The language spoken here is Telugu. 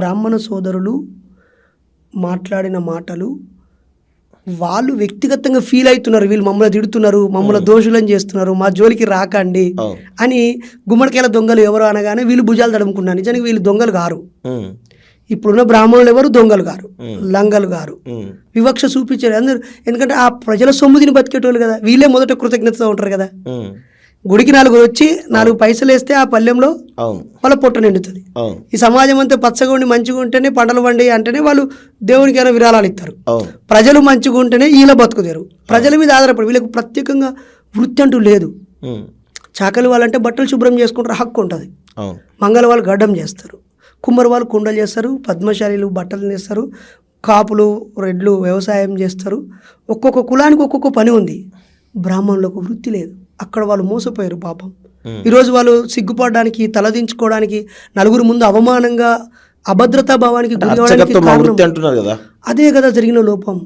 బ్రాహ్మణ సోదరులు మాట్లాడిన మాటలు వాళ్ళు వ్యక్తిగతంగా ఫీల్ అవుతున్నారు, వీళ్ళు మమ్మల్ని తిడుతున్నారు, మమ్మల్ని దోషులను చేస్తున్నారు, మా జోలికి రాకండి అని గుమ్మడికాయల దొంగలు ఎవరు అనగానే వీళ్ళు భుజాలు తడుముకున్నారు. నిజానికి వీళ్ళు దొంగలు గారు. ఇప్పుడున్న బ్రాహ్మణులు ఎవరు దొంగలు గారు, లంగలు గారు, వివక్ష చూపించారు అందరు. ఎందుకంటే ఆ ప్రజల సొమ్ముదిని బతికేటోళ్ళు కదా, వీళ్ళే మొదట కృతజ్ఞతతో ఉంటారు కదా. గుడికి 4 వచ్చి 4 పైసలు వేస్తే ఆ పల్లెంలో వాళ్ళ పొట్ట నిండుతుంది. ఈ సమాజం అంతా పచ్చగా ఉండి మంచిగా ఉంటేనే పంటలు పండి అంటేనే వాళ్ళు దేవునికి అయినా విరాళాలు ఇస్తారు. ప్రజలు మంచిగా ఉంటేనే వీళ్ళ బతుకుతారు. ప్రజల మీద ఆధారపడి వీళ్ళకి ప్రత్యేకంగా వృత్తి అంటూ లేదు. చాకలి వాళ్ళంటే బట్టలు శుభ్రం చేసుకుంటారు, హక్కు ఉంటుంది. మంగళ వాళ్ళు గడ్డం చేస్తారు, కుమ్మరి వాళ్ళు కుండలు చేస్తారు, పద్మశాలీలు బట్టలు నేస్తారు, కాపులు రెడ్లు వ్యవసాయం చేస్తారు. ఒక్కొక్క కులానికి ఒక్కొక్క పని ఉంది. బ్రాహ్మణులకు వృత్తి లేదు. అక్కడ వాళ్ళు మోసపోయారు పాపం. ఈరోజు వాళ్ళు సిగ్గుపడడానికి, తలదించుకోవడానికి, నలుగురు ముందు అవమానంగా అభద్రతా భావానికి గురి అవ్వడానికి కారణం అదే కదా జరిగిన లోపం.